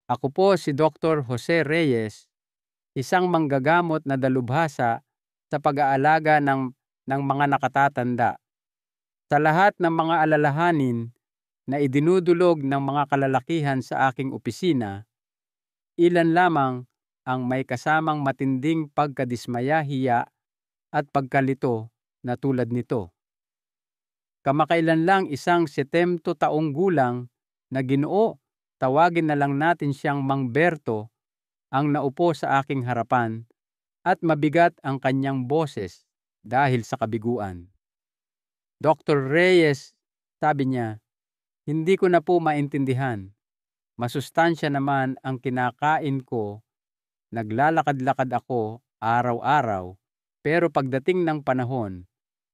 Ako po si Dr. Jose Reyes, isang manggagamot na dalubhasa sa pag-aalaga ng mga nakatatanda. Sa lahat ng mga alalahanin na idinudulog ng mga kalalakihan sa aking opisina, ilan lamang ang may kasamang matinding pagkadismaya, hiya at pagkalito na tulad nito. Kamakailan lang isang 70 taong gulang na Ginoo, tawagin na lang natin siyang Mang Berto, ang naupo sa aking harapan at mabigat ang kanyang boses dahil sa kabiguan. Dr. Reyes, sabi niya, hindi ko na po maintindihan. Masustansya naman ang kinakain ko, naglalakad-lakad ako araw-araw, pero pagdating ng panahon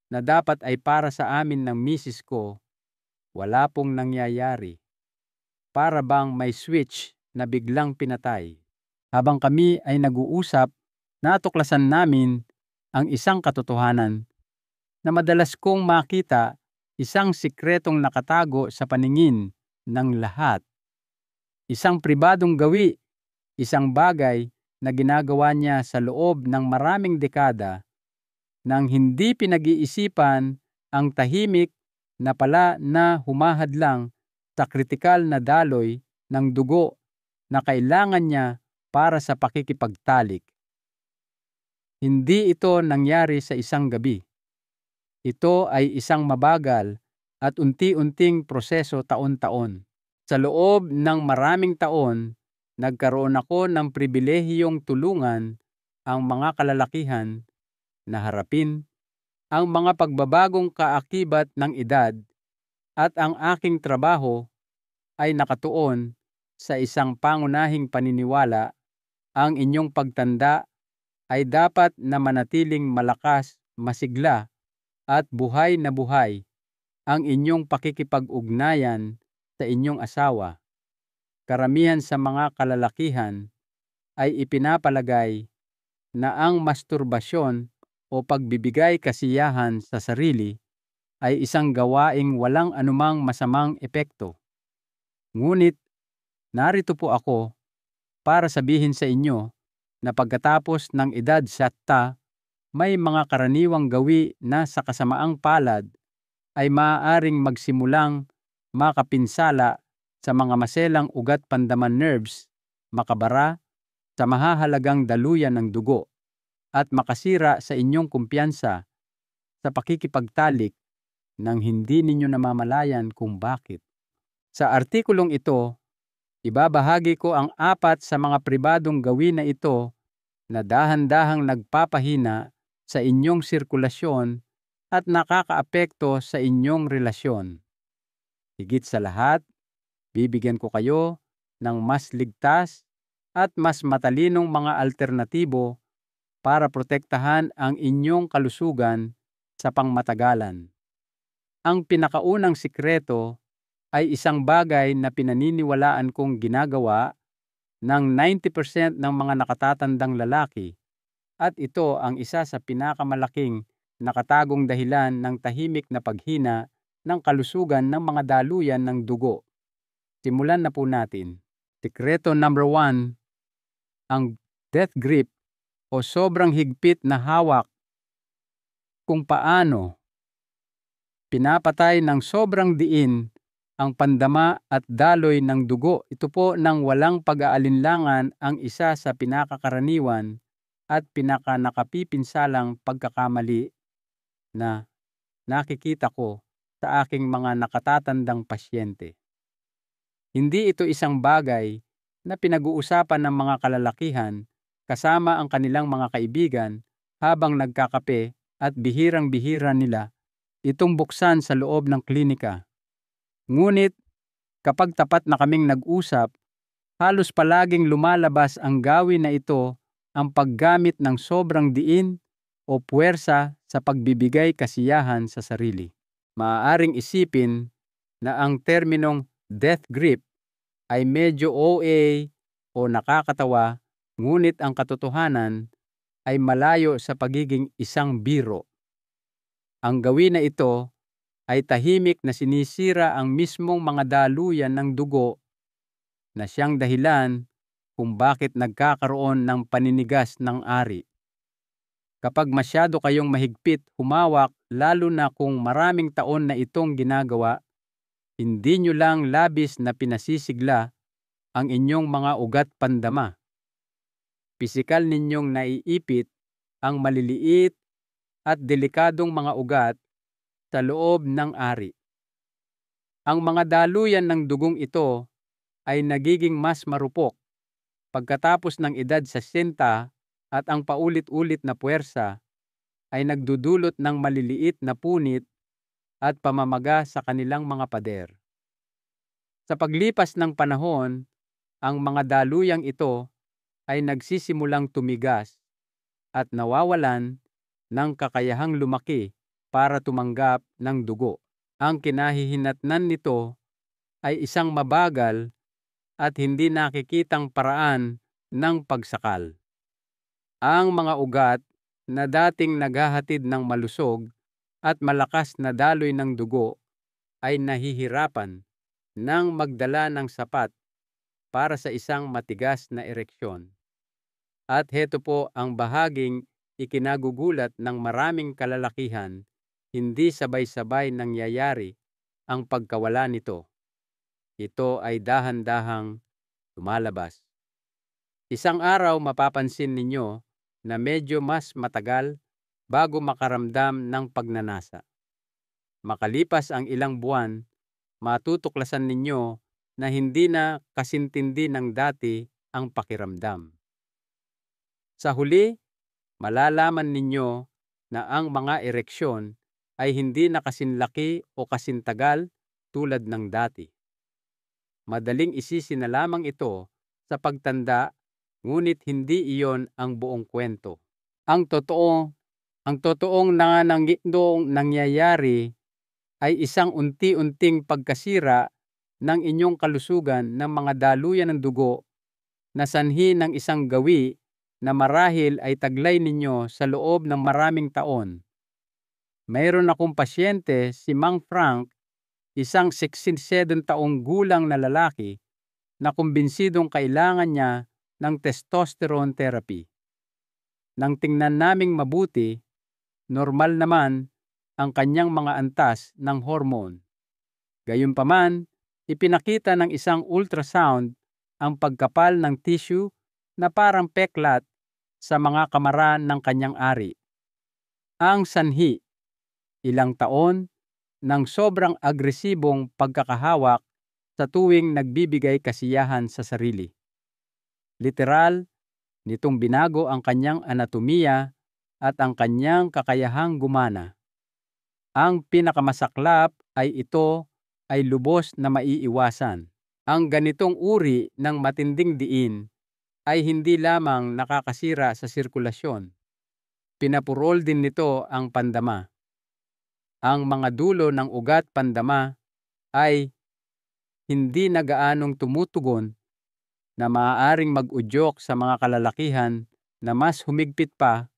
na dapat ay para sa amin ng misis ko, wala pong nangyayari. Para bang may switch na biglang pinatay. Habang kami ay nag-uusap, natuklasan namin ang isang katotohanan na madalas kong makita, isang sikretong nakatago sa paningin ng lahat. Isang pribadong gawi, isang bagay na ginagawa niya sa loob ng maraming dekada nang hindi pinag-iisipan, ang tahimik na pala na humahadlang sa kritikal na daloy ng dugo na kailangan niya para sa pakikipagtalik. Hindi ito nangyari sa isang gabi. Ito ay isang mabagal at unti-unting proseso taon-taon. Sa loob ng maraming taon, nagkaroon ako ng pribilehiyong tulungan ang mga kalalakihan na harapin ang mga pagbabagong kaakibat ng edad, at ang aking trabaho ay nakatuon sa isang pangunahing paniniwala: ang inyong pagtanda ay dapat na manatiling malakas, masigla, at buhay na buhay ang inyong pakikipag-ugnayan sa inyong asawa. Karamihan sa mga kalalakihan ay ipinapalagay na ang masturbasyon o pagbibigay kasiyahan sa sarili ay isang gawaing walang anumang masamang epekto. Ngunit narito po ako para sabihin sa inyo na pagkatapos ng edad 70, may mga karaniwang gawi na sa kasamaang palad ay maaaring magsimulang makapinsala sa mga maselang ugat pandaman nerves, makabara sa mahahalagang daluyan ng dugo, at makasira sa inyong kumpiyansa sa pakikipagtalik nang hindi ninyo namamalayan kung bakit. Sa artikulong ito, ibabahagi ko ang 4 sa mga pribadong gawin na ito na dahan-dahang nagpapahina sa inyong sirkulasyon at nakakaapekto sa inyong relasyon. Higit sa lahat, bibigyan ko kayo ng mas ligtas at mas matalinong mga alternatibo para protektahan ang inyong kalusugan sa pangmatagalan. Ang pinakaunang sikreto ay isang bagay na pinaniniwalaan kong ginagawa ng 90% ng mga nakatatandang lalaki, at ito ang isa sa pinakamalaking nakatagong dahilan ng tahimik na paghina ng kalusugan ng mga daluyan ng dugo. Simulan na po natin. Sikreto number 1, ang death grip o sobrang higpit na hawak. Kung paano pinapatay ng sobrang diin ang pandama at daloy ng dugo. Ito po nang walang pag-aalinlangan ang isa sa pinakakaraniwan at pinakanakapipinsalang pagkakamali na nakikita ko sa aking mga nakatatandang pasyente. Hindi ito isang bagay na pinag-uusapan ng mga kalalakihan kasama ang kanilang mga kaibigan habang nagkakape, at bihirang-bihira nila itong buksan sa loob ng klinika. Ngunit kapag tapat na kaming nag-usap, halos palaging lumalabas ang gawin na ito, ang paggamit ng sobrang diin o puwersa sa pagbibigay kasiyahan sa sarili. Maaaring isipin na ang terminong death grip ay medyo OA o nakakatawa, ngunit ang katotohanan ay malayo sa pagiging isang biro. Ang gawin na ito ay tahimik na sinisira ang mismong mga daluyan ng dugo na siyang dahilan kung bakit nagkakaroon ng paninigas ng ari. Kapag masyado kayong mahigpit humawak, lalo na kung maraming taon na itong ginagawa, hindi nyo lang labis na pinasisigla ang inyong mga ugat pandama. Pisikal ninyong naiipit ang maliliit at delikadong mga ugat sa loob ng ari. Ang mga daluyan ng dugong ito ay nagiging mas marupok pagkatapos ng edad sa 60 at ang paulit-ulit na puwersa ay nagdudulot ng maliliit na punit at pamamaga sa kanilang mga pader. Sa paglipas ng panahon, ang mga daluyang ito ay nagsisimulang tumigas at nawawalan ng kakayahang lumaki para tumanggap ng dugo. Ang kinahihinatnan nito ay isang mabagal at hindi nakikitang paraan ng pagsakal. Ang mga ugat na dating naghahatid ng malusog at malakas na daloy ng dugo ay nahihirapan ng magdala ng sapat para sa isang matigas na ereksyon. At heto po ang bahaging ikinagugulat ng maraming kalalakihan, hindi sabay-sabay nangyayari ang pagkawala nito. Ito ay dahan-dahang lumalabas. Isang araw mapapansin ninyo na medyo mas matagal bago makaramdam ng pagnanasa. Makalipas ang ilang buwan, matutuklasan ninyo na hindi na kasintindi ng dati ang pakiramdam. Sa huli, malalaman ninyo na ang mga ereksyon ay hindi na kasinlaki o kasintagal tulad ng dati. Madaling isisi na lamang ito sa pagtanda, ngunit hindi iyon ang buong kwento. Ang totoong nangyayari ay isang unti-unting pagkasira ng inyong kalusugan ng mga daluyan ng dugo na sanhi ng isang gawi na marahil ay taglay ninyo sa loob ng maraming taon. Mayroon akong pasyente, si Mang Frank, isang 67 taong gulang na lalaki na kumbinsidong kailangan niya ng testosterone therapy. Nang tingnan naming mabuti, normal naman ang kanyang mga antas ng hormone. Gayunpaman, ipinakita ng isang ultrasound ang pagkapal ng tissue na parang peklat sa mga kamara ng kanyang ari. Ang sanhi, ilang taon ng sobrang agresibong pagkakahawak sa tuwing nagbibigay kasiyahan sa sarili. Literal, nitong binago ang kanyang anatomiya at ang kanyang kakayahang gumana. Ang pinakamasaklap ay ito ay lubos na maiiwasan. Ang ganitong uri ng matinding diin ay hindi lamang nakakasira sa sirkulasyon. Pinapurol din nito ang pandama. Ang mga dulo ng ugat pandama ay hindi na gaanong tumutugon na maaaring mag-udyok sa mga kalalakihan na mas humigpit pa,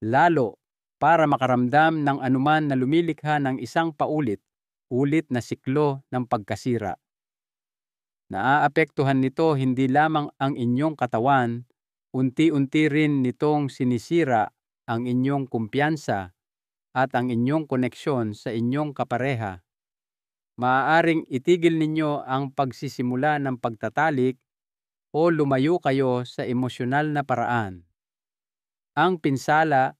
lalo para makaramdam ng anuman na lumilikha ng isang paulit-ulit na siklo ng pagkasira. Naaapektuhan nito hindi lamang ang inyong katawan, unti-unti rin nitong sinisira ang inyong kumpiyansa at ang inyong koneksyon sa inyong kapareha. Maaaring itigil ninyo ang pagsisimula ng pagtatalik o lumayo kayo sa emosyonal na paraan. Ang pinsala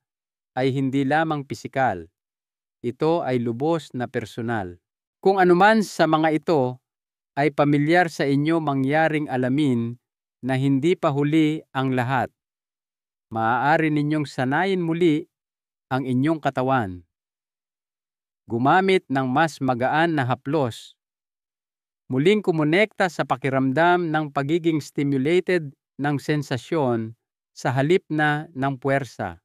ay hindi lamang pisikal. Ito ay lubos na personal. Kung anuman sa mga ito ay pamilyar sa inyo, mangyaring alamin na hindi pa huli ang lahat. Maaari ninyong sanayin muli ang inyong katawan. Gumamit ng mas magaan na haplos. Muling kumonekta sa pakiramdam ng pagiging stimulated ng sensasyon sa halip na ng puwersa.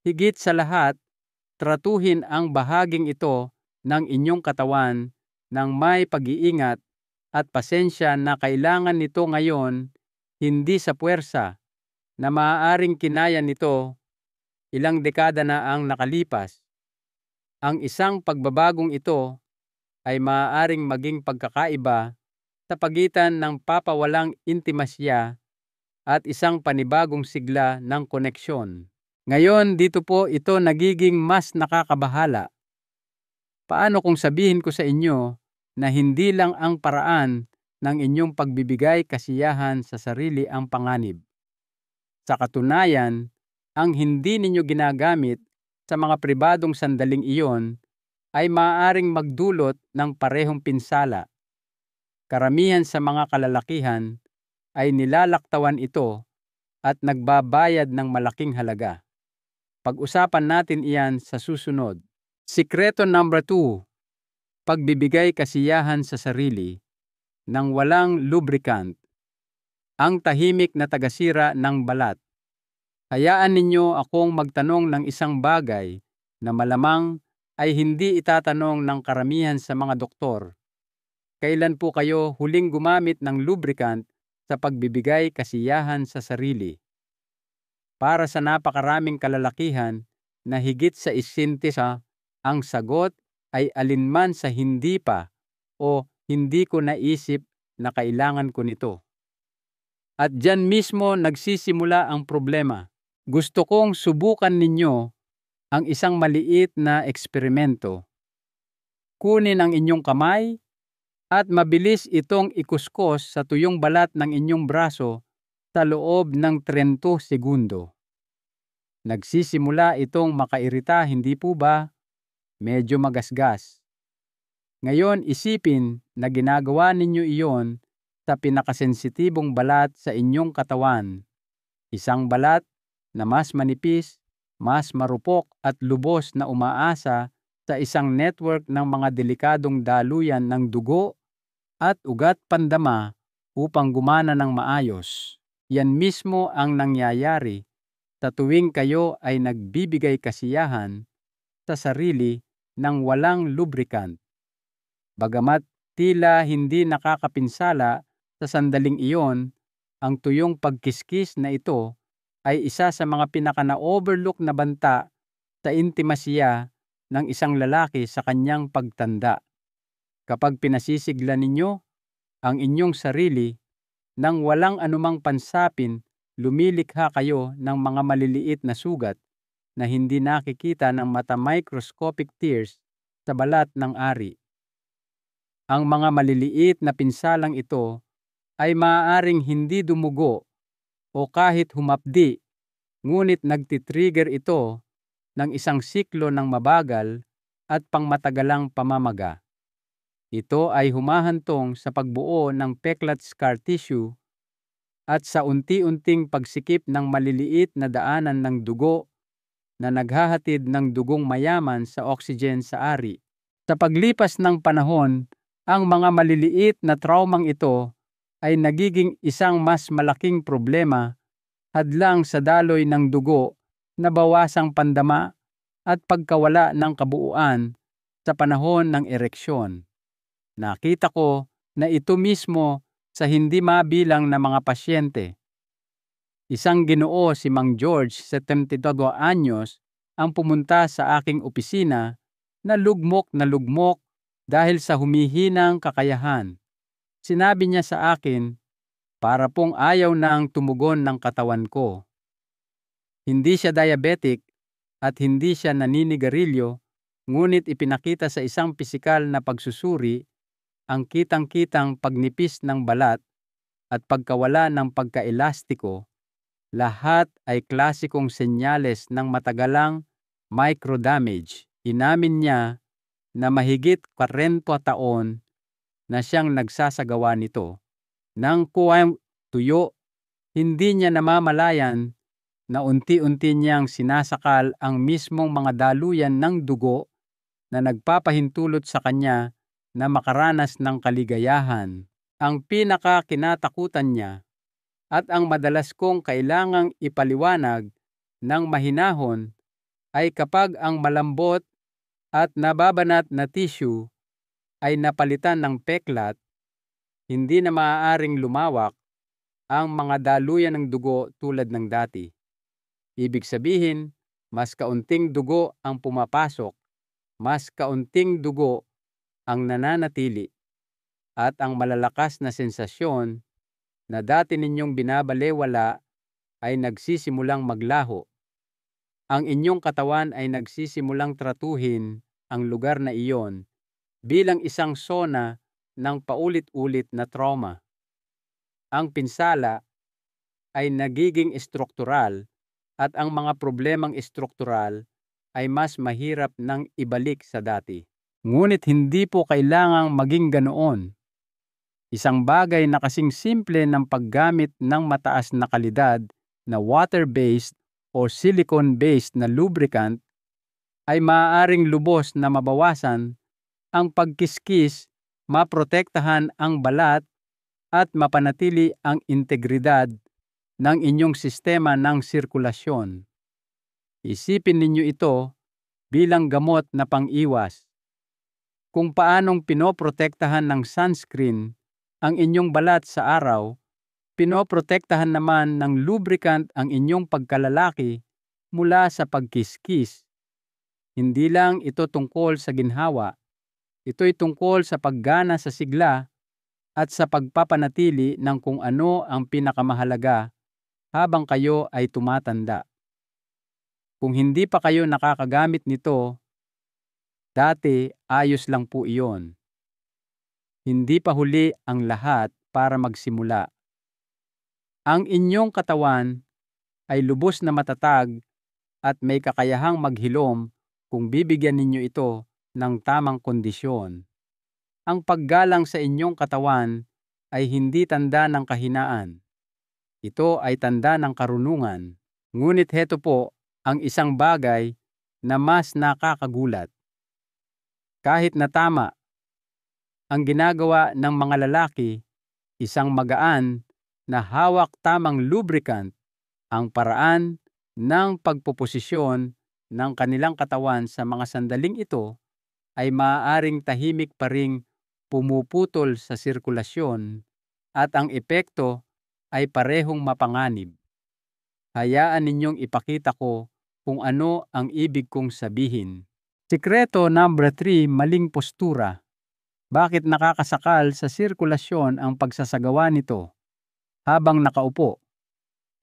Higit sa lahat, tratuhin ang bahaging ito ng inyong katawan ng may pag-iingat at pasensya na kailangan nito ngayon, hindi sa puwersa na maaaring kinaya nito ilang dekada na ang nakalipas. Ang isang pagbabagong ito ay maaaring maging pagkakaiba sa pagitan ng papawalang intimasya at isang panibagong sigla ng koneksyon. Ngayon, dito po ito nagiging mas nakakabahala. Paano kung sabihin ko sa inyo na hindi lang ang paraan ng inyong pagbibigay kasiyahan sa sarili ang panganib? Sa katunayan, ang hindi ninyo ginagamit sa mga pribadong sandaling iyon ay maaaring magdulot ng parehong pinsala. Karamihan sa mga kalalakihan ay nilalaktawan ito at nagbabayad ng malaking halaga. Pag-usapan natin iyan sa susunod. Sikreto number 2, pagbibigay kasiyahan sa sarili nang walang lubricant. Ang tahimik na tagasira ng balat. Hayaan ninyo akong magtanong ng isang bagay na malamang ay hindi itatanong ng karamihan sa mga doktor. Kailan po kayo huling gumamit ng lubricant sa pagbibigay kasiyahan sa sarili? Para sa napakaraming kalalakihan na higit sa isintisa, ang sagot ay alinman sa hindi pa o hindi ko naisip na kailangan ko nito. At diyan mismo nagsisimula ang problema. Gusto kong subukan ninyo ang isang maliit na eksperimento. Kunin ang inyong kamay at mabilis itong ikuskos sa tuyong balat ng inyong braso sa loob ng 30 segundo. Nagsisimula itong makairita, hindi po ba? Medyo magasgas. Ngayon isipin na ginagawa ninyo iyon sa pinakasensitibong balat sa inyong katawan. Isang balat na mas manipis, mas marupok at lubos na umaasa sa isang network ng mga delikadong daluyan ng dugo at ugat pandama upang gumana ng maayos. Yan mismo ang nangyayari sa tuwing kayo ay nagbibigay kasiyahan sa sarili ng walang lubricant. Bagamat tila hindi nakakapinsala sa sandaling iyon, ang tuyong pagkiskis na ito ay isa sa mga pinaka-na-overlook na banta sa intimasya ng isang lalaki sa kanyang pagtanda. Kapag pinasisigla ninyo ang inyong sarili nang walang anumang pansapin, lumilikha kayo ng mga maliliit na sugat na hindi nakikita ng mata, microscopic tears sa balat ng ari. Ang mga maliliit na pinsalang ito ay maaaring hindi dumugo o kahit humapdi, ngunit nagtitrigger ito ng isang siklo ng mabagal at pangmatagalang pamamaga. Ito ay humahantong sa pagbuo ng peklat scar tissue at sa unti-unting pagsikip ng maliliit na daanan ng dugo na naghahatid ng dugong mayaman sa oxygen sa ari. Sa paglipas ng panahon, ang mga maliliit na traumang ito ay nagiging isang mas malaking problema, hadlang sa daloy ng dugo na bawasang pandama at pagkawala ng kabuuan sa panahon ng ereksyon. Nakita ko na ito mismo sa hindi mabilang na mga pasyente. Isang Ginoo, si Mang George, 72 anyos, ang pumunta sa aking opisina na lugmok dahil sa humihinang kakayahan. Sinabi niya sa akin, para pong ayaw nang tumugon ng katawan ko. Hindi siya diabetic at hindi siya naninigarilyo, ngunit ipinakita sa isang pisikal na pagsusuri ang kitang-kitang pagnipis ng balat at pagkawala ng pagkaelastiko. Lahat ay klasikong senyales ng matagalang microdamage. Inamin niya na mahigit 40 taon na siyang nagsasagawa nito. Nang kuwang tuyo, hindi niya namamalayan na unti-unti niyang sinasakal ang mismong mga daluyan ng dugo na nagpapahintulot sa kanya na makaranas ng kaligayahan. Ang pinaka-kinatakutan niya at ang madalas kong kailangang ipaliwanag ng mahinahon ay kapag ang malambot at nababanat na tissue ay napalitan ng peklat, hindi na maaaring lumawak ang mga daluyan ng dugo tulad ng dati. Ibig sabihin, mas kaunting dugo ang pumapasok, mas kaunting dugo ang nananatili, at ang malalakas na sensasyon na dati ninyong binabalewala ay nagsisimulang maglaho. Ang inyong katawan ay nagsisimulang tratuhin ang lugar na iyon bilang isang sona ng paulit-ulit na trauma. Ang pinsala ay nagiging estruktural at ang mga problemang estruktural ay mas mahirap nang ibalik sa dati. Ngunit hindi po kailangang maging ganoon. Isang bagay na kasing simple ng paggamit ng mataas na kalidad na water-based o silicone-based na lubricant ay maaaring lubos na mabawasan ang pagkiskis, maprotektahan ang balat at mapanatili ang integridad ng inyong sistema ng sirkulasyon. Isipin ninyo ito bilang gamot na pang-iwas. Kung paanong pinoprotektahan ng sunscreen ang inyong balat sa araw, pinoprotektahan naman ng lubricant ang inyong pagkalalaki mula sa pagkiskis. Hindi lang ito tungkol sa ginhawa, ito'y tungkol sa paggana sa sigla at sa pagpapanatili ng kung ano ang pinakamahalaga habang kayo ay tumatanda. Kung hindi pa kayo nakakagamit nito, dati ayos lang po iyon. Hindi pa huli ang lahat para magsimula. Ang inyong katawan ay lubos na matatag at may kakayahang maghilom kung bibigyan ninyo ito ng tamang kondisyon. Ang paggalang sa inyong katawan ay hindi tanda ng kahinaan. Ito ay tanda ng karunungan. Ngunit heto po ang isang bagay na mas nakakagulat. Kahit na tama ang ginagawa ng mga lalaki, isang magaan na hawak tamang lubricant, ang paraan ng pagpoposisyon ng kanilang katawan sa mga sandaling ito ay maaaring tahimik pa ring pumuputol sa sirkulasyon at ang epekto ay parehong mapanganib. Hayaan ninyong ipakita ko kung ano ang ibig kong sabihin. Sikreto number 3, maling postura. Bakit nakakasakal sa sirkulasyon ang pagsasagawa nito habang nakaupo?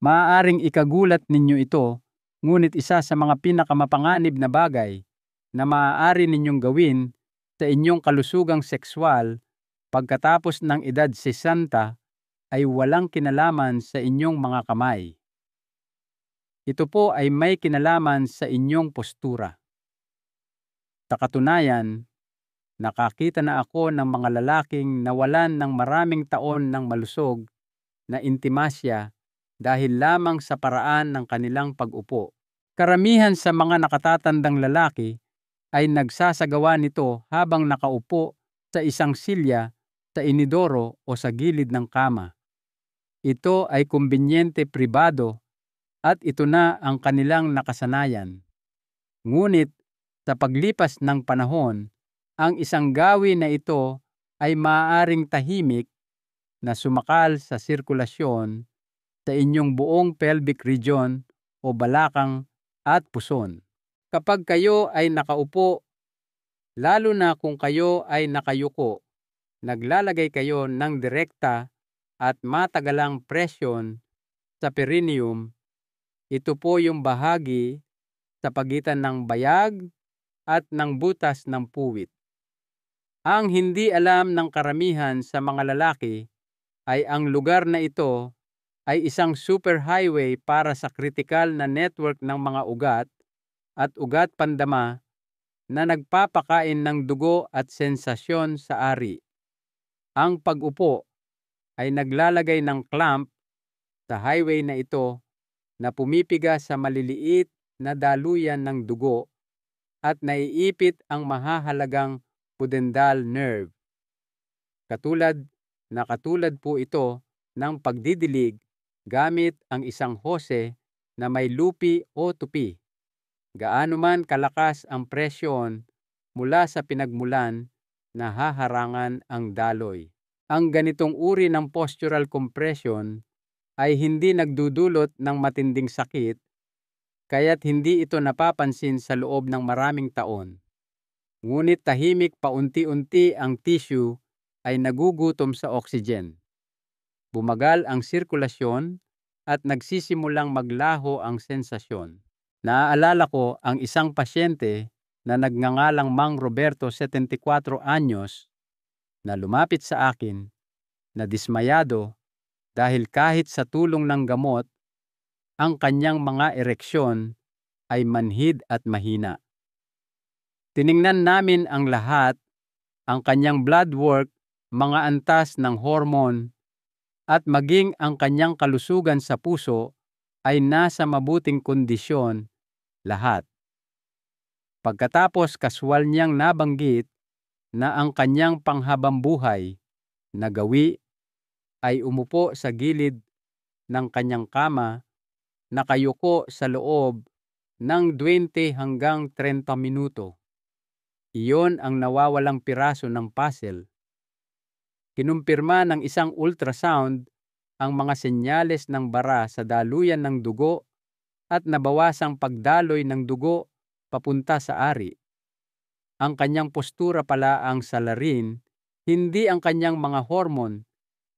Maaaring ikagulat ninyo ito, ngunit isa sa mga pinakamapanganib na bagay na maaari ninyong gawin sa inyong kalusugang sekswal pagkatapos ng edad 60 ay walang kinalaman sa inyong mga kamay. Ito po ay may kinalaman sa inyong postura. Sa katunayan, nakakita na ako ng mga lalaking nawalan ng maraming taon ng malusog na intimasya dahil lamang sa paraan ng kanilang pag-upo. Karamihan sa mga nakatatandang lalaki ay nagsasagawa nito habang nakaupo sa isang silya, sa inidoro o sa gilid ng kama. Ito ay kumbinyente pribado at ito na ang kanilang nakasanayan. Ngunit sa paglipas ng panahon, ang isang gawin na ito ay maaaring tahimik na sumakal sa sirkulasyon sa inyong buong pelvic region o balakang at puson. Kapag kayo ay nakaupo, lalo na kung kayo ay nakayuko, naglalagay kayo ng direkta at matagalang presyon sa perineum. Ito po yung bahagi sa pagitan ng bayag at ng butas ng puwit. Ang hindi alam ng karamihan sa mga lalaki ay ang lugar na ito ay isang superhighway para sa kritikal na network ng mga ugat at ugat pandama na nagpapakain ng dugo at sensasyon sa ari. Ang pag-upo ay naglalagay ng clamp sa highway na ito na pumipiga sa maliliit na daluyan ng dugo at naiipit ang mahahalagang pudendal nerve. Katulad po ito ng pagdidilig gamit ang isang hose na may lupi o tupi. Gaano man kalakas ang presyon mula sa pinagmulan na haharangan ang daloy. Ang ganitong uri ng postural compression ay hindi nagdudulot ng matinding sakit, kaya't hindi ito napapansin sa loob ng maraming taon. Ngunit tahimik paunti-unti ang tissue ay nagugutom sa oxygen. Bumagal ang sirkulasyon at nagsisimulang maglaho ang sensasyon. Naaalala ko ang isang pasyente na nagngangalang Mang Roberto, 74 anyos, na lumapit sa akin na dismayado dahil kahit sa tulong ng gamot, ang kanyang mga ereksyon ay manhid at mahina. Tiningnan namin ang lahat, ang kanyang blood work, mga antas ng hormone, at maging ang kanyang kalusugan sa puso ay nasa mabuting kondisyon lahat. Pagkatapos kaswal niyang nabanggit na ang kanyang panghabambuhay na gawi ay umupo sa gilid ng kanyang kama, nakayuko sa loob ng 20 hanggang 30 minuto. Iyon ang nawawalang piraso ng puzzle. Kinumpirma ng isang ultrasound ang mga senyales ng bara sa daluyan ng dugo at nabawasang pagdaloy ng dugo papunta sa ari. Ang kanyang postura pala ang salarin, hindi ang kanyang mga hormone,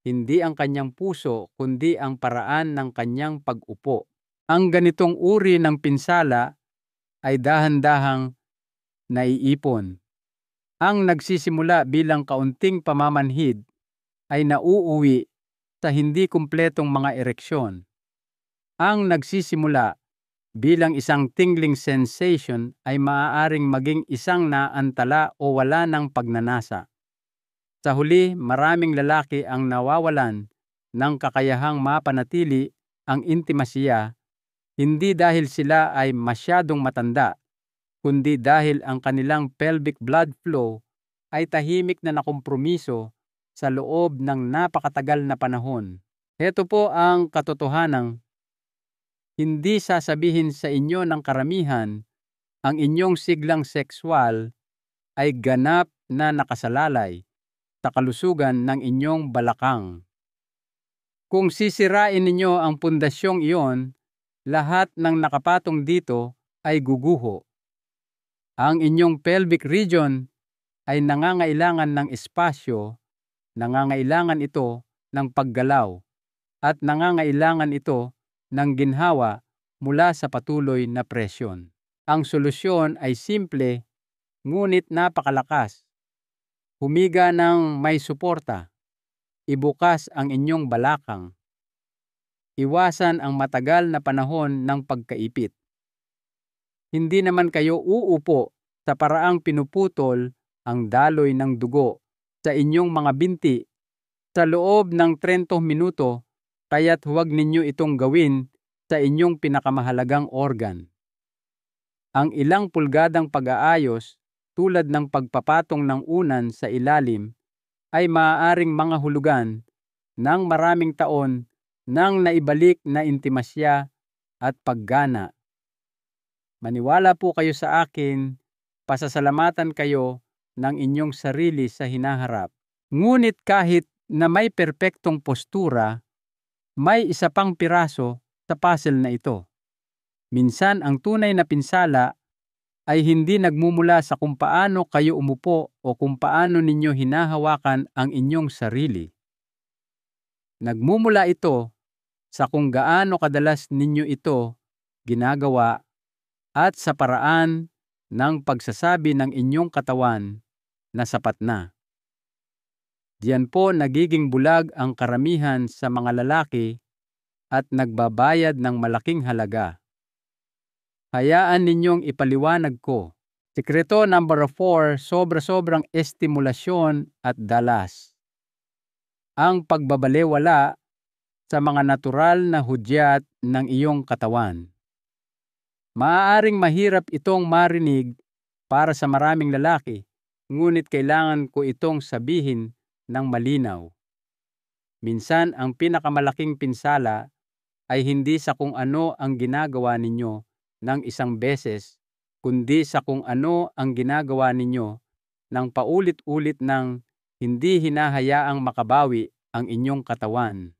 hindi ang kanyang puso, kundi ang paraan ng kanyang pag-upo. Ang ganitong uri ng pinsala ay dahan-dahang naiipon. Ang nagsisimula bilang kaunting pamamanhid ay nauuwi sa hindi kumpletong mga ereksyon. Ang nagsisimula bilang isang tingling sensation ay maaaring maging isang naantala o wala ng pagnanasa. Sa huli, maraming lalaki ang nawawalan ng kakayahang mapanatili ang intimasiya, hindi dahil sila ay masyadong matanda, kundi dahil ang kanilang pelvic blood flow ay tahimik na nakompromiso sa loob ng napakatagal na panahon. Heto po ang katotohanan. Hindi sasabihin sa inyo ng karamihan ang inyong siglang sexual ay ganap na nakasalalay sa kalusugan ng inyong balakang. Kung sisirain ninyo ang pundasyong iyon, lahat ng nakapatong dito ay guguho. Ang inyong pelvic region ay nangangailangan ng espasyo, nangangailangan ito ng paggalaw, at nangangailangan ito ng ginhawa mula sa patuloy na presyon. Ang solusyon ay simple, ngunit napakalakas. Humiga ng may suporta. Ibukas ang inyong balakang. Iwasan ang matagal na panahon ng pagkaipit. Hindi naman kayo uupo sa paraang pinuputol ang daloy ng dugo sa inyong mga binti sa loob ng 30 minuto, kaya't huwag ninyo itong gawin sa inyong pinakamahalagang organ. Ang ilang pulgadang pag-aayos tulad ng pagpapatong ng unan sa ilalim ay maaaring mga hulugan ng maraming taon ng naibalik na intimasya at paggana. Maniwala po kayo sa akin, pasasalamatan kayo ng inyong sarili sa hinaharap. Ngunit kahit na may perpektong postura, may isa pang piraso sa puzzle na ito. Minsan ang tunay na pinsala ay hindi nagmumula sa kung paano kayo umupo o kung paano ninyo hinahawakan ang inyong sarili. Nagmumula ito sa kung gaano kadalas ninyo ito ginagawa at sa paraan ng pagsasabi ng inyong katawan na sapat na. Diyan po nagiging bulag ang karamihan sa mga lalaki at nagbabayad ng malaking halaga. Hayaan ninyong ipaliwanag ko. Sikreto number 4, sobra-sobrang estimulasyon at dalas. Ang pagbabalewala sa mga natural na hudyat ng iyong katawan. Maaaring mahirap itong marinig para sa maraming lalaki, ngunit kailangan ko itong sabihin ng malinaw. Minsan ang pinakamalaking pinsala ay hindi sa kung ano ang ginagawa ninyo ng isang beses, kundi sa kung ano ang ginagawa ninyo ng paulit-ulit ng hindi hinahayaang makabawi ang inyong katawan.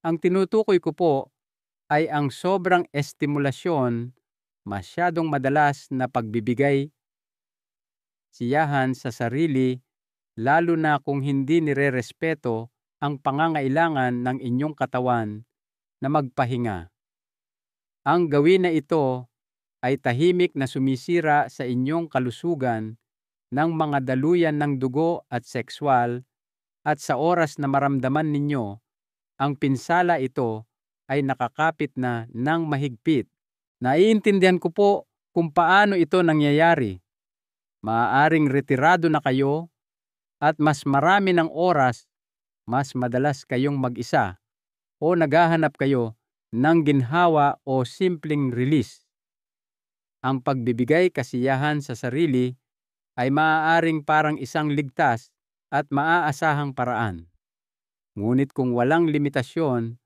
Ang tinutukoy ko po ay ang sobrang estimulasyon, masyadong madalas na pagbibigay siyahan sa sarili lalo na kung hindi nirerespeto ang pangangailangan ng inyong katawan na magpahinga. Ang gawin na ito ay tahimik na sumisira sa inyong kalusugan ng mga daluyan ng dugo at sexual, at sa oras na maramdaman ninyo ang pinsala, ito ay nakakapit na ng mahigpit. Naiintindihan ko po kung paano ito nangyayari. Maaaring retirado na kayo at mas marami ng oras, mas madalas kayong mag-isa o naghahanap kayo ng ginhawa o simpleng release. Ang pagbibigay kasiyahan sa sarili ay maaaring parang isang ligtas at maaasahang paraan. Ngunit kung walang limitasyon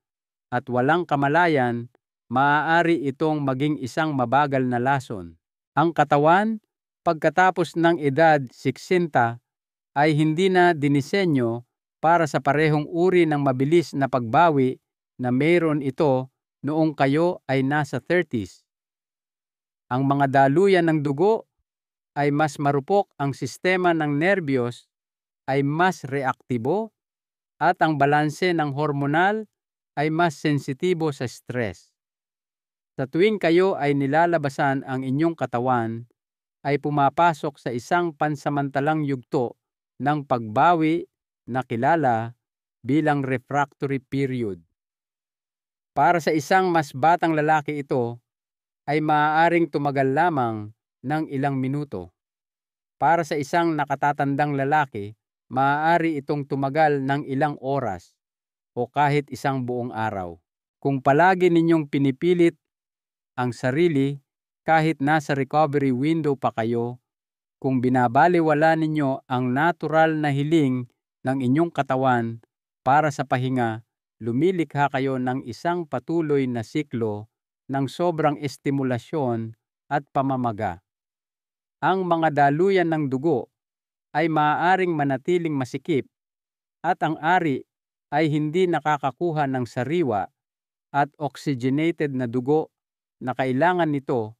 at walang kamalayan, maaari itong maging isang mabagal na lason. Ang katawan, pagkatapos ng edad 60, ay hindi na dinisenyo para sa parehong uri ng mabilis na pagbawi na mayroon ito noong kayo ay nasa 30s. Ang mga daluyan ng dugo ay mas marupok, ang sistema ng nerbiyos ay mas reaktibo, at ang balanse ng hormonal ay mas sensitibo sa stress. Sa tuwing kayo ay nilalabasan, ang inyong katawan ay pumapasok sa isang pansamantalang yugto ng pagbawi na kilala bilang refractory period. Para sa isang mas batang lalaki, ito ay maaaring tumagal lamang ng ilang minuto. Para sa isang nakatatandang lalaki, maaari itong tumagal ng ilang oras o kahit isang buong araw. Kung palagi ninyong pinipilit ang sarili kahit nasa recovery window pa kayo, kung binabalewala ninyo ang natural na hiling ng inyong katawan para sa pahinga, lumilikha kayo ng isang patuloy na siklo ng sobrang estimulasyon at pamamaga. Ang mga daluyan ng dugo ay maaaring manatiling masikip, at ang ari ay hindi nakakakuha ng sariwa at oxygenated na dugo na kailangan nito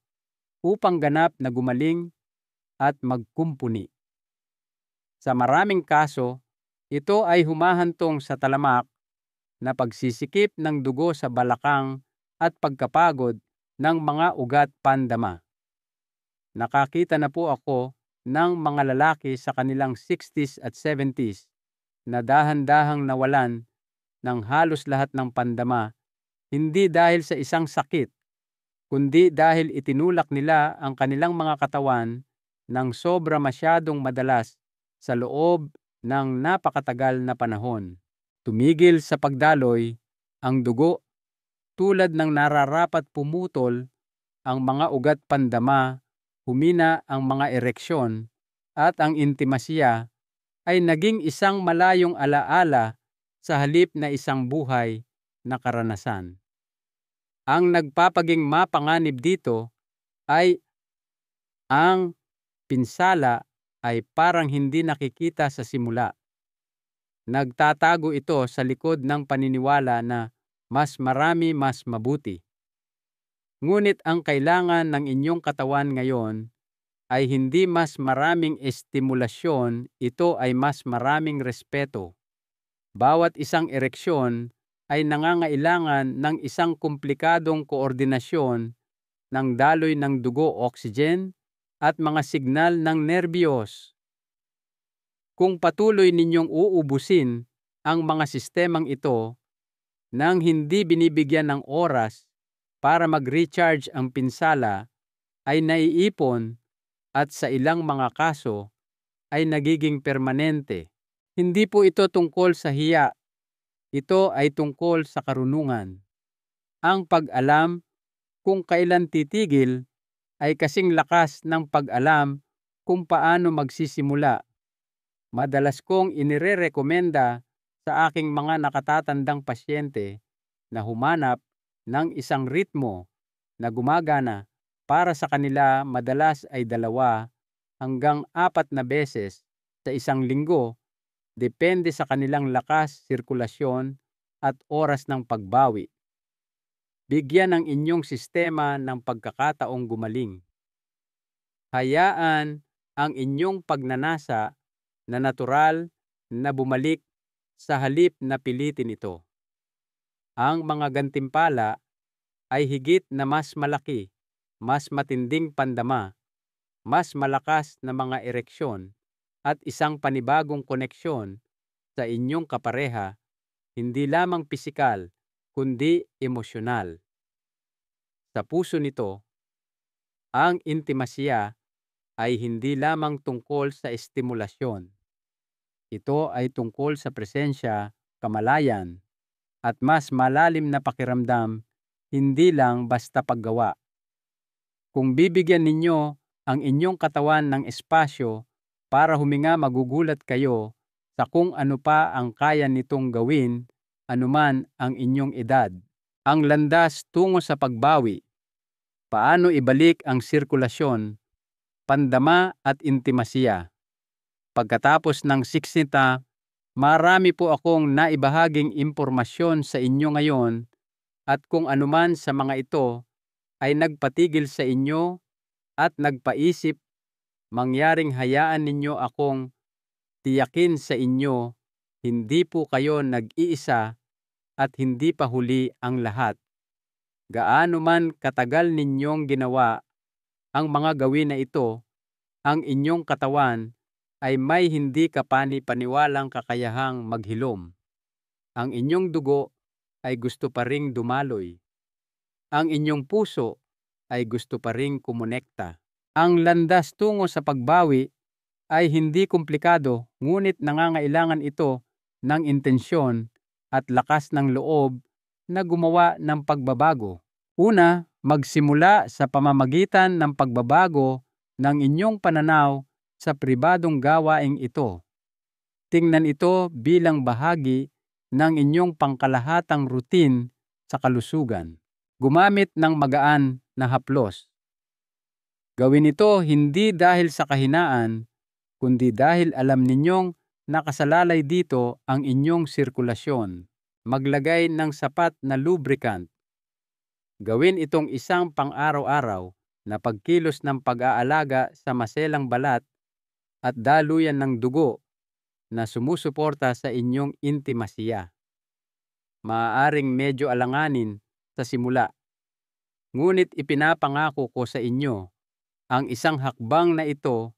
upang ganap na gumaling at magkumpuni. Sa maraming kaso, ito ay humahantong sa talamak na pagsisikip ng dugo sa balakang at pagkapagod ng mga ugat pandama. Nakakita na po ako ng mga lalaki sa kanilang 60s at 70s na dahan-dahang nawalan ng halos lahat ng pandama, hindi dahil sa isang sakit, kundi dahil itinulak nila ang kanilang mga katawan ng sobra masyadong madalas sa loob ng napakatagal na panahon. Tumigil sa pagdaloy ang dugo, tulad ng nararapat pumutol ang mga ugat pandama, humina ang mga ereksyon, at ang intimasya ay naging isang malayong alaala sa halip na isang buhay na karanasan. Ang nagpapaging mapanganib dito ay ang pinsala ay parang hindi nakikita sa simula. Nagtatago ito sa likod ng paniniwala na mas marami mas mabuti. Ngunit ang kailangan ng inyong katawan ngayon ay hindi mas maraming estimulasyon, ito ay mas maraming respeto. Bawat isang ereksyon ay nangangailangan ng isang komplikadong koordinasyon ng daloy ng dugo, oxygen, at mga signal ng nerbiyos. Kung patuloy ninyong uubusin ang mga sistemang ito nang hindi binibigyan ng oras para mag-recharge, ang pinsala ay naiipon at sa ilang mga kaso ay nagiging permanente. Hindi po ito tungkol sa hiya, ito ay tungkol sa karunungan. Ang pag-alam kung kailan titigil ay kasing lakas ng pag-alam kung paano magsisimula. Madalas kong inirerekomenda sa aking mga nakatatandang pasyente na humanap ng isang ritmo na gumagana para sa kanila. Madalas ay 2 hanggang 4 na beses sa isang linggo, depende sa kanilang lakas, sirkulasyon, at oras ng pagbawi. Bigyan ang inyong sistema ng pagkakataong gumaling. Hayaan ang inyong pagnanasa na natural na bumalik sa halip na pilitin ito. Ang mga gantimpala ay higit na mas malaki, mas matinding pandama, mas malakas na mga ereksyon, at isang panibagong koneksyon sa inyong kapareha, hindi lamang pisikal, kundi emosyonal. Sa puso nito, ang intimasya ay hindi lamang tungkol sa estimulasyon. Ito ay tungkol sa presensya, kamalayan, at mas malalim na pakiramdam, hindi lang basta paggawa. Kung bibigyan ninyo ang inyong katawan ng espasyo para huminga, magugulat kayo sa kung ano pa ang kaya nitong gawin anuman ang inyong edad. Ang landas tungo sa pagbawi. Paano ibalik ang sirkulasyon, pandama at intimasya. Pagkatapos ng 60, marami po akong naibahaging impormasyon sa inyo ngayon at kung anuman sa mga ito ay nagpatigil sa inyo at nagpaisip, mangyaring hayaan ninyo akong tiyakin sa inyo, hindi po kayo nag-iisa at hindi pa huli ang lahat. Gaano man katagal ninyong ginawa ang mga gawin na ito, ang inyong katawan ay may hindi kapani-paniwalang kakayahang maghilom. Ang inyong dugo ay gusto pa ring dumaloy. Ang inyong puso ay gusto pa ring kumonekta. Ang landas tungo sa pagbawi ay hindi komplikado, ngunit nangangailangan ito ng intensyon at lakas ng loob na gumawa ng pagbabago. Una, magsimula sa pamamagitan ng pagbabago ng inyong pananaw sa pribadong gawaing ito. Tingnan ito bilang bahagi ng inyong pangkalahatang routine sa kalusugan. Gumamit ng magaan na haplos. Gawin ito hindi dahil sa kahinaan, kundi dahil alam ninyong nakasalalay dito ang inyong sirkulasyon. Maglagay ng sapat na lubricant. Gawin itong isang pang-araw-araw na pagkilos ng pag-aalaga sa maselang balat at daluyan ng dugo na sumusuporta sa inyong intimasya. Maaaring medyo alanganin sa simula, ngunit ipinapangako ko sa inyo, ang isang hakbang na ito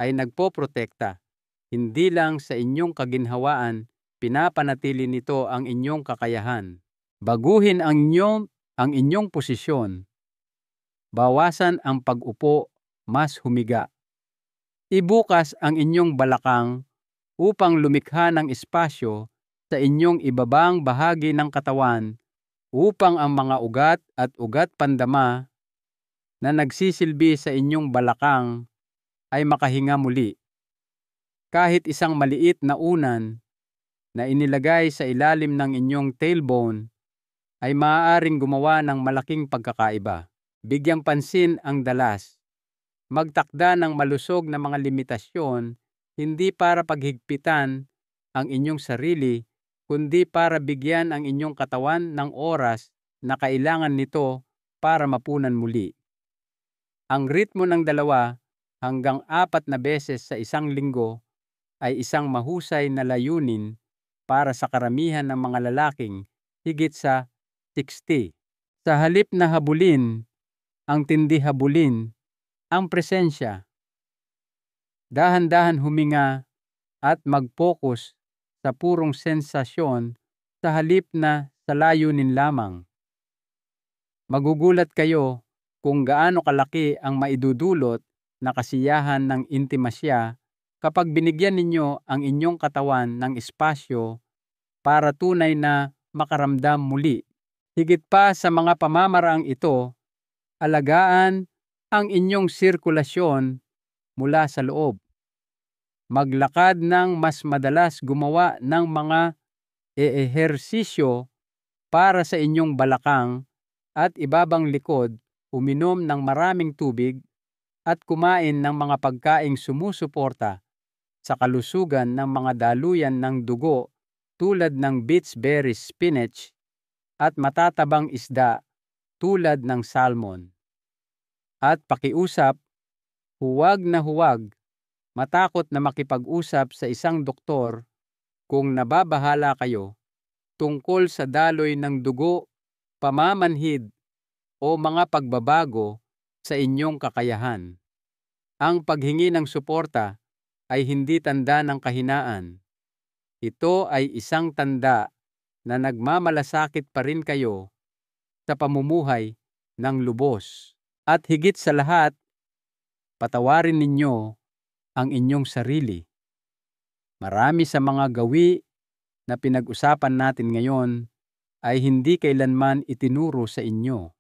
ay nagpoprotekta. Hindi lang sa inyong kaginhawaan, pinapanatili nito ang inyong kakayahan. Baguhin ang inyong posisyon. Bawasan ang pag-upo, mas humiga. Ibukas ang inyong balakang upang lumikha ng espasyo sa inyong ibabang bahagi ng katawan upang ang mga ugat at ugat pandama na nagsisilbi sa inyong balakang ay makahinga muli. Kahit isang maliit na unan na inilagay sa ilalim ng inyong tailbone ay maaaring gumawa ng malaking pagkakaiba. Bigyang pansin ang dalas. Magtakda ng malusog na mga limitasyon, hindi para paghigpitan ang inyong sarili, kundi para bigyan ang inyong katawan ng oras na kailangan nito para mapunan muli. Ang ritmo ng 2 hanggang 4 na beses sa isang linggo ay isang mahusay na layunin para sa karamihan ng mga lalaking higit sa 60. Sa halip na habulin, ang tindi habulin, ang presensya. Dahan-dahan huminga at mag-focus sa purong sensasyon sa halip na sa layunin lamang. Magugulat kayo kung gaano kalaki ang maidudulot na kasiyahan ng intimasya kapag binigyan ninyo ang inyong katawan ng espasyo para tunay na makaramdam muli. Higit pa sa mga pamamaraang ito, alagaan ang inyong sirkulasyon mula sa loob. Maglakad ng mas madalas, gumawa ng mga ehersisyo para sa inyong balakang at ibabang likod, uminom ng maraming tubig at kumain ng mga pagkaing sumusuporta sa kalusugan ng mga daluyan ng dugo tulad ng beets berries, spinach at matatabang isda tulad ng salmon. At pakiusap, huwag na huwag matakot na makipag-usap sa isang doktor kung nababahala kayo tungkol sa daloy ng dugo, pamamanhid o mga pagbabago sa inyong kakayahan. Ang paghingi ng suporta ay hindi tanda ng kahinaan. Ito ay isang tanda na nagmamalasakit pa rin kayo sa pamumuhay ng lubos. At higit sa lahat, patawarin ninyo ang inyong sarili. Marami sa mga gawi na pinag-usapan natin ngayon ay hindi kailanman itinuro sa inyo.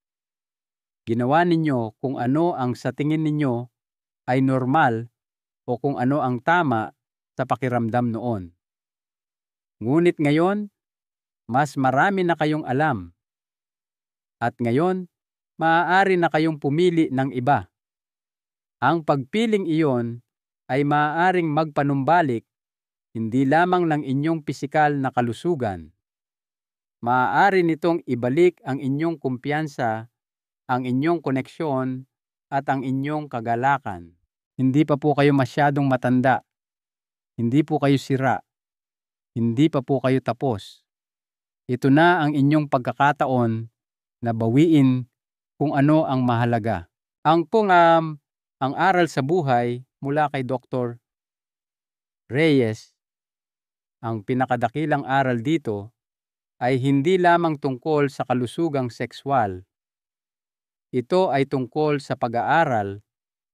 Ginawa ninyo kung ano ang sa tingin ninyo ay normal o kung ano ang tama sa pakiramdam noon. Ngunit ngayon, mas marami na kayong alam. At ngayon, maaari na kayong pumili ng iba. Ang pagpiling iyon ay maaaring magpanumbalik hindi lamang ng inyong pisikal na kalusugan. Maaari nitong ibalik ang inyong kumpiyansa, ang inyong koneksyon, at ang inyong kagalakan. Hindi pa po kayo masyadong matanda. Hindi po kayo sira. Hindi pa po kayo tapos. Ito na ang inyong pagkakataon na bawiin kung ano ang mahalaga. Ang aral sa buhay mula kay Dr. Reyes, ang pinakadakilang aral dito ay hindi lamang tungkol sa kalusugang sexual. Ito ay tungkol sa pag-aaral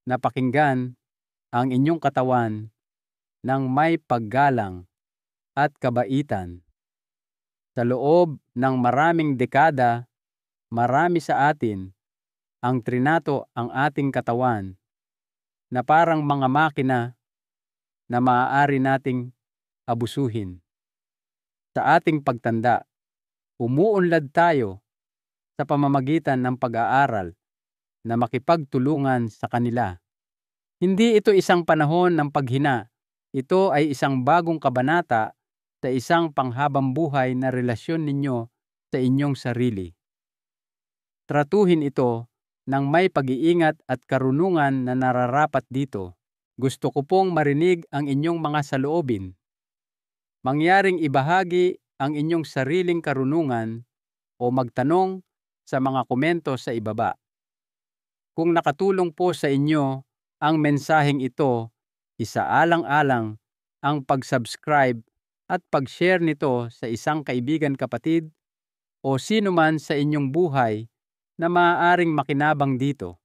na pakinggan ang inyong katawan ng may paggalang at kabaitan. Sa loob ng maraming dekada, marami sa atin ang trinato ang ating katawan na parang mga makina na maaari nating abusuhin. Sa ating pagtanda, umuunlad tayo sa pamamagitan ng pag-aaral na makipagtulungan sa kanila. Hindi ito isang panahon ng paghina. Ito ay isang bagong kabanata sa isang panghabang buhay na relasyon ninyo sa inyong sarili. Tratuhin ito ng may pag-iingat at karunungan na nararapat dito. Gusto ko pong marinig ang inyong mga saloobin. Mangyaring ibahagi ang inyong sariling karunungan o magtanong sa mga komento sa ibaba. Kung nakatulong po sa inyo ang mensaheng ito, isaalang-alang ang pag-subscribe at pag-share nito sa isang kaibigan, kapatid o sino man sa inyong buhay na maaaring makinabang dito.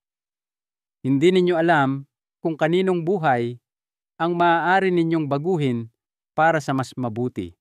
Hindi ninyo alam kung kaninong buhay ang maaari ninyong baguhin para sa mas mabuti.